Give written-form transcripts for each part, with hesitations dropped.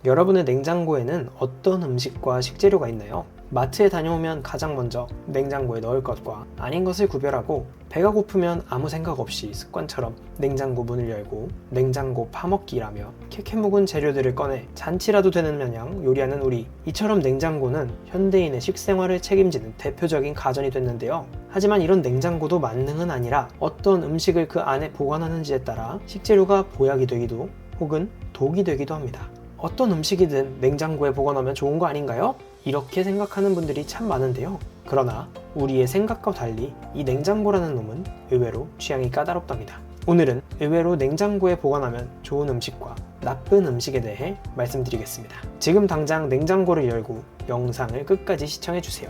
여러분의 냉장고에는 어떤 음식과 식재료가 있나요? 마트에 다녀오면 가장 먼저 냉장고에 넣을 것과 아닌 것을 구별하고, 배가 고프면 아무 생각 없이 습관처럼 냉장고 문을 열고 냉장고 파먹기라며 캐캐 묵은 재료들을 꺼내 잔치라도 되는 마냥 요리하는 우리. 이처럼 냉장고는 현대인의 식생활을 책임지는 대표적인 가전이 됐는데요. 하지만 이런 냉장고도 만능은 아니라 어떤 음식을 그 안에 보관하는지에 따라 식재료가 보약이 되기도 혹은 독이 되기도 합니다. 어떤 음식이든 냉장고에 보관하면 좋은 거 아닌가요? 이렇게 생각하는 분들이 참 많은데요. 그러나 우리의 생각과 달리 이 냉장고라는 놈은 의외로 취향이 까다롭답니다. 오늘은 의외로 냉장고에 보관하면 좋은 음식과 나쁜 음식에 대해 말씀드리겠습니다. 지금 당장 냉장고를 열고 영상을 끝까지 시청해주세요.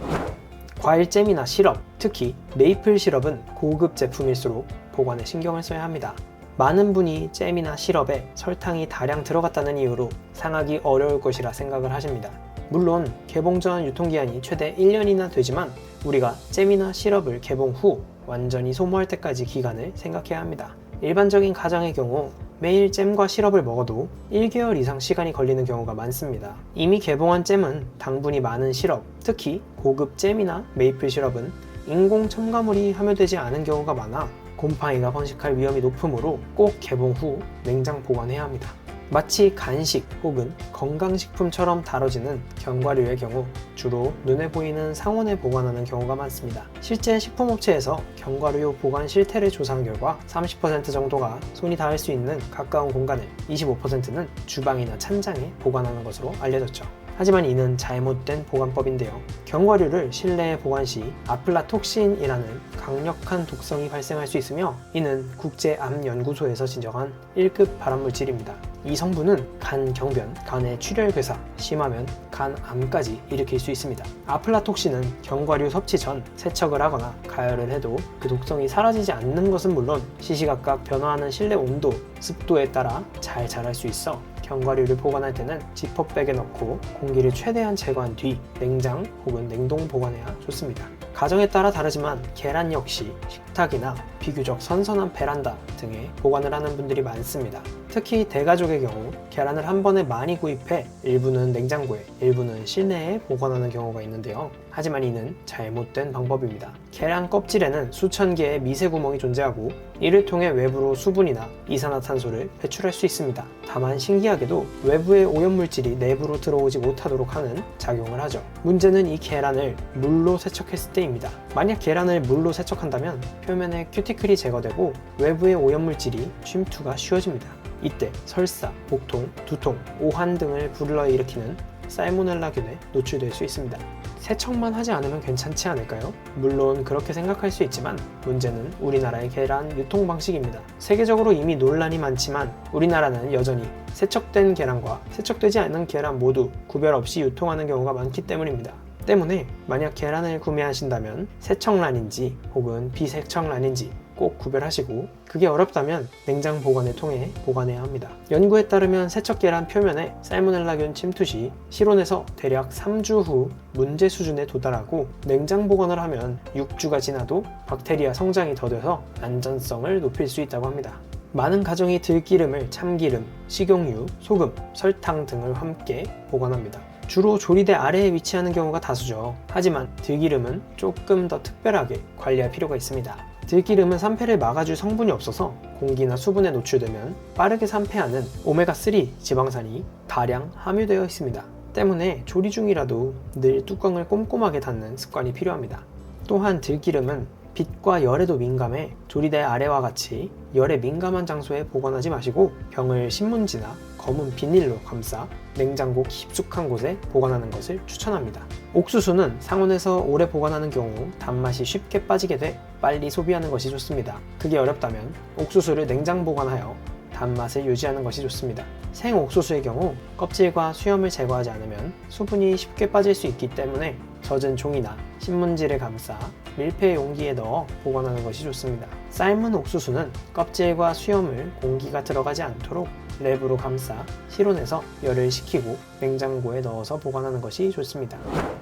과일잼이나 시럽, 특히 메이플 시럽은 고급 제품일수록 보관에 신경을 써야 합니다. 많은 분이 잼이나 시럽에 설탕이 다량 들어갔다는 이유로 상하기 어려울 것이라 생각을 하십니다. 물론 개봉 전 유통기한이 최대 1년이나 되지만 우리가 잼이나 시럽을 개봉 후 완전히 소모할 때까지 기간을 생각해야 합니다. 일반적인 가정의 경우 매일 잼과 시럽을 먹어도 1개월 이상 시간이 걸리는 경우가 많습니다. 이미 개봉한 잼은 당분이 많은 시럽, 특히 고급 잼이나 메이플 시럽은 인공 첨가물이 함유되지 않은 경우가 많아 곰팡이가 번식할 위험이 높으므로 꼭 개봉 후 냉장 보관해야 합니다. 마치 간식 혹은 건강식품처럼 다뤄지는 견과류의 경우 주로 눈에 보이는 상온에 보관하는 경우가 많습니다. 실제 식품업체에서 견과류 보관 실태를 조사한 결과 30% 정도가 손이 닿을 수 있는 가까운 공간을, 25%는 주방이나 찬장에 보관하는 것으로 알려졌죠. 하지만 이는 잘못된 보관법인데요. 견과류를 실내에 보관 시 아플라톡신이라는 강력한 독성이 발생할 수 있으며, 이는 국제암연구소에서 지정한 1급 발암물질입니다. 이 성분은 간 경변, 간의 출혈 괴사, 심하면 간암까지 일으킬 수 있습니다. 아플라톡신은 견과류 섭취 전 세척을 하거나 가열을 해도 그 독성이 사라지지 않는 것은 물론 시시각각 변화하는 실내 온도, 습도에 따라 잘 자랄 수 있어 견과류를 보관할 때는 지퍼백에 넣고 공기를 최대한 제거한 뒤 냉장 혹은 냉동 보관해야 좋습니다. 가정에 따라 다르지만 계란 역시 식탁이나 비교적 선선한 베란다 등에 보관을 하는 분들이 많습니다. 특히 대가족의 경우 계란을 한 번에 많이 구입해 일부는 냉장고에, 일부는 실내에 보관하는 경우가 있는데요. 하지만 이는 잘못된 방법입니다. 계란 껍질에는 수천 개의 미세 구멍이 존재하고 이를 통해 외부로 수분이나 이산화탄소를 배출할 수 있습니다. 다만 신기하게도 외부의 오염물질이 내부로 들어오지 못하도록 하는 작용을 하죠. 문제는 이 계란을 물로 세척했을 때입니다. 만약 계란을 물로 세척한다면 표면에 큐티클이 제거되고 외부의 오염물질이 침투가 쉬워집니다. 이때 설사, 복통, 두통, 오한 등을 불러일으키는 살모넬라균에 노출될 수 있습니다. 세척만 하지 않으면 괜찮지 않을까요? 물론 그렇게 생각할 수 있지만 문제는 우리나라의 계란 유통 방식입니다. 세계적으로 이미 논란이 많지만 우리나라는 여전히 세척된 계란과 세척되지 않은 계란 모두 구별 없이 유통하는 경우가 많기 때문입니다. 때문에 만약 계란을 구매하신다면 세척란인지 혹은 비세척란인지 꼭 구별하시고, 그게 어렵다면 냉장 보관을 통해 보관해야 합니다. 연구에 따르면 세척 계란 표면에 살모넬라균 침투 시 실온에서 대략 3주 후 문제 수준에 도달하고, 냉장 보관을 하면 6주가 지나도 박테리아 성장이 더뎌서 안전성을 높일 수 있다고 합니다. 많은 가정이 들기름을 참기름, 식용유, 소금, 설탕 등을 함께 보관합니다. 주로 조리대 아래에 위치하는 경우가 다수죠. 하지만 들기름은 조금 더 특별하게 관리할 필요가 있습니다. 들기름은 산패를 막아줄 성분이 없어서 공기나 수분에 노출되면 빠르게 산패하는 오메가3 지방산이 다량 함유되어 있습니다. 때문에 조리 중이라도 늘 뚜껑을 꼼꼼하게 닫는 습관이 필요합니다. 또한 들기름은 빛과 열에도 민감해 조리대 아래와 같이 열에 민감한 장소에 보관하지 마시고 병을 신문지나 검은 비닐로 감싸 냉장고 깊숙한 곳에 보관하는 것을 추천합니다. 옥수수는 상온에서 오래 보관하는 경우 단맛이 쉽게 빠지게 돼 빨리 소비하는 것이 좋습니다. 그게 어렵다면 옥수수를 냉장 보관하여 단맛을 유지하는 것이 좋습니다. 생옥수수의 경우 껍질과 수염을 제거하지 않으면 수분이 쉽게 빠질 수 있기 때문에 젖은 종이나 신문지를 감싸 밀폐 용기에 넣어 보관하는 것이 좋습니다. 삶은 옥수수는 껍질과 수염을 공기가 들어가지 않도록 랩으로 감싸 실온에서 열을 식히고 냉장고에 넣어서 보관하는 것이 좋습니다.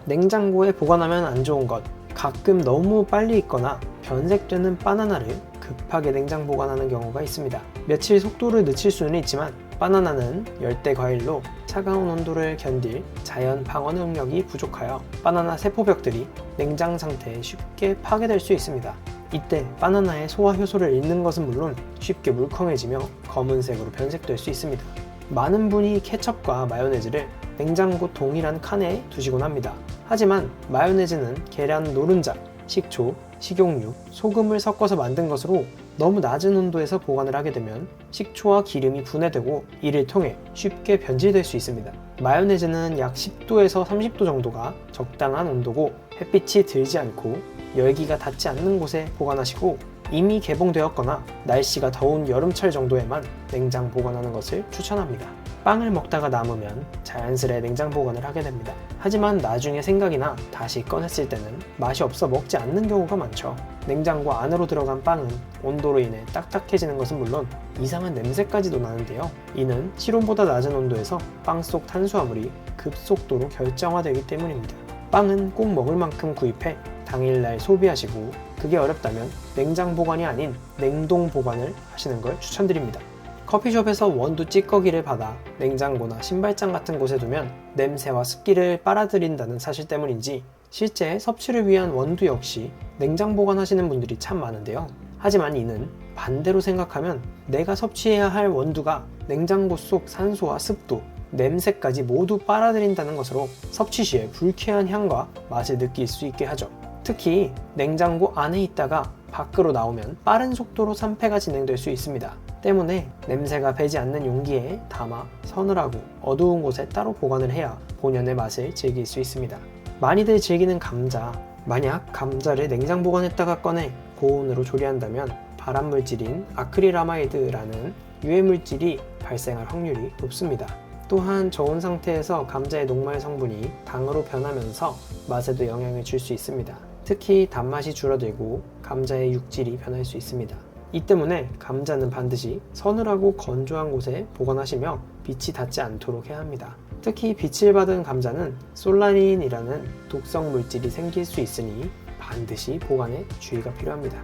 냉장고에 보관하면 안 좋은 것, 가끔 너무 빨리 익거나 변색되는 바나나를 급하게 냉장 보관하는 경우가 있습니다. 며칠 속도를 늦출 수는 있지만 바나나는 열대 과일로 차가운 온도를 견딜 자연 방어 능력이 부족하여 바나나 세포벽들이 냉장 상태에 쉽게 파괴될 수 있습니다. 이때 바나나의 소화 효소를 잃는 것은 물론 쉽게 물컹해지며 검은색으로 변색될 수 있습니다. 많은 분이 케첩과 마요네즈를 냉장고 동일한 칸에 두시곤 합니다. 하지만 마요네즈는 계란 노른자, 식초, 식용유, 소금을 섞어서 만든 것으로 너무 낮은 온도에서 보관을 하게 되면 식초와 기름이 분해되고 이를 통해 쉽게 변질될 수 있습니다. 마요네즈는 약 10도에서 30도 정도가 적당한 온도고 햇빛이 들지 않고 열기가 닿지 않는 곳에 보관하시고 이미 개봉되었거나 날씨가 더운 여름철 정도에만 냉장 보관하는 것을 추천합니다. 빵을 먹다가 남으면 자연스레 냉장 보관을 하게 됩니다. 하지만 나중에 생각이나 다시 꺼냈을 때는 맛이 없어 먹지 않는 경우가 많죠. 냉장고 안으로 들어간 빵은 온도로 인해 딱딱해지는 것은 물론 이상한 냄새까지도 나는데요. 이는 실온보다 낮은 온도에서 빵 속 탄수화물이 급속도로 결정화되기 때문입니다. 빵은 꼭 먹을 만큼 구입해 당일날 소비하시고 그게 어렵다면 냉장 보관이 아닌 냉동 보관을 하시는 걸 추천드립니다. 커피숍에서 원두 찌꺼기를 받아 냉장고나 신발장 같은 곳에 두면 냄새와 습기를 빨아들인다는 사실 때문인지 실제 섭취를 위한 원두 역시 냉장 보관하시는 분들이 참 많은데요. 하지만 이는 반대로 생각하면 내가 섭취해야 할 원두가 냉장고 속 산소와 습도, 냄새까지 모두 빨아들인다는 것으로 섭취 시에 불쾌한 향과 맛을 느낄 수 있게 하죠. 특히 냉장고 안에 있다가 밖으로 나오면 빠른 속도로 산패가 진행될 수 있습니다. 때문에 냄새가 배지 않는 용기에 담아 서늘하고 어두운 곳에 따로 보관을 해야 본연의 맛을 즐길 수 있습니다. 많이들 즐기는 감자. 만약 감자를 냉장 보관했다가 꺼내 고온으로 조리한다면 발암물질인 아크릴아마이드라는 유해물질이 발생할 확률이 높습니다. 또한 저온 상태에서 감자의 녹말 성분이 당으로 변하면서 맛에도 영향을 줄 수 있습니다. 특히 단맛이 줄어들고 감자의 육질이 변할 수 있습니다. 이 때문에 감자는 반드시 서늘하고 건조한 곳에 보관하시며 빛이 닿지 않도록 해야 합니다. 특히 빛을 받은 감자는 솔라닌이라는 독성 물질이 생길 수 있으니 반드시 보관에 주의가 필요합니다.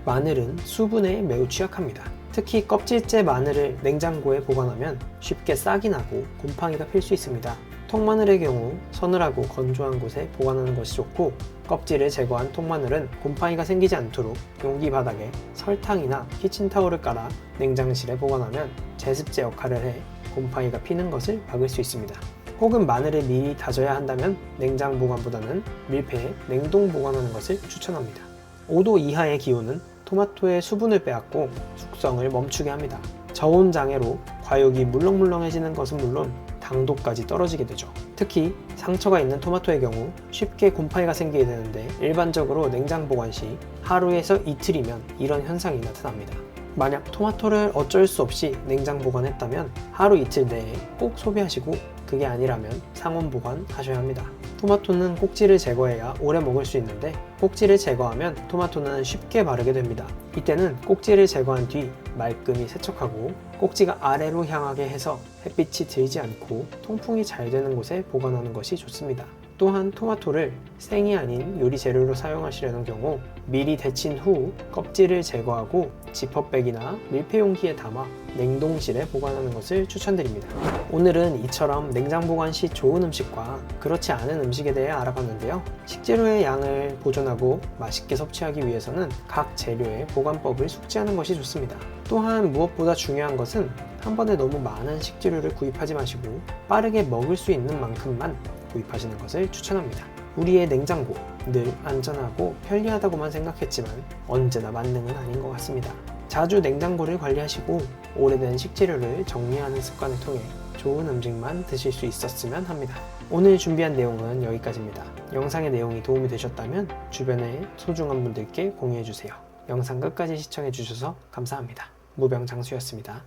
마늘은 수분에 매우 취약합니다. 특히 껍질째 마늘을 냉장고에 보관하면 쉽게 싹이 나고 곰팡이가 필 수 있습니다. 통마늘의 경우 서늘하고 건조한 곳에 보관하는 것이 좋고 껍질을 제거한 통마늘은 곰팡이가 생기지 않도록 용기 바닥에 설탕이나 키친타올을 깔아 냉장실에 보관하면 제습제 역할을 해 곰팡이가 피는 것을 막을 수 있습니다. 혹은 마늘을 미리 다져야 한다면 냉장 보관보다는 밀폐해 냉동 보관하는 것을 추천합니다. 5도 이하의 기온은 토마토의 수분을 빼앗고 숙성을 멈추게 합니다. 저온 장애로 과육이 물렁물렁해지는 것은 물론 당도까지 떨어지게 되죠. 특히 상처가 있는 토마토의 경우 쉽게 곰팡이가 생기게 되는데 일반적으로 냉장 보관 시 하루에서 이틀이면 이런 현상이 나타납니다. 만약 토마토를 어쩔 수 없이 냉장 보관했다면 하루 이틀 내에 꼭 소비하시고 그게 아니라면 상온 보관하셔야 합니다. 토마토는 꼭지를 제거해야 오래 먹을 수 있는데 꼭지를 제거하면 토마토는 쉽게 마르게 됩니다. 이때는 꼭지를 제거한 뒤 말끔히 세척하고 꼭지가 아래로 향하게 해서 햇빛이 들지 않고 통풍이 잘 되는 곳에 보관하는 것이 좋습니다. 또한 토마토를 생이 아닌 요리 재료로 사용하시려는 경우 미리 데친 후 껍질을 제거하고 지퍼백이나 밀폐 용기에 담아 냉동실에 보관하는 것을 추천드립니다. 오늘은 이처럼 냉장 보관 시 좋은 음식과 그렇지 않은 음식에 대해 알아봤는데요. 식재료의 양을 보존하고 맛있게 섭취하기 위해서는 각 재료의 보관법을 숙지하는 것이 좋습니다. 또한 무엇보다 중요한 것은 한 번에 너무 많은 식재료를 구입하지 마시고 빠르게 먹을 수 있는 만큼만 구입하시는 것을 추천합니다. 우리의 냉장고 늘 안전하고 편리하다고만 생각했지만 언제나 만능은 아닌 것 같습니다. 자주 냉장고를 관리하시고 오래된 식재료를 정리하는 습관을 통해 좋은 음식만 드실 수 있었으면 합니다. 오늘 준비한 내용은 여기까지입니다. 영상의 내용이 도움이 되셨다면 주변의 소중한 분들께 공유해주세요. 영상 끝까지 시청해주셔서 감사합니다. 무병장수였습니다.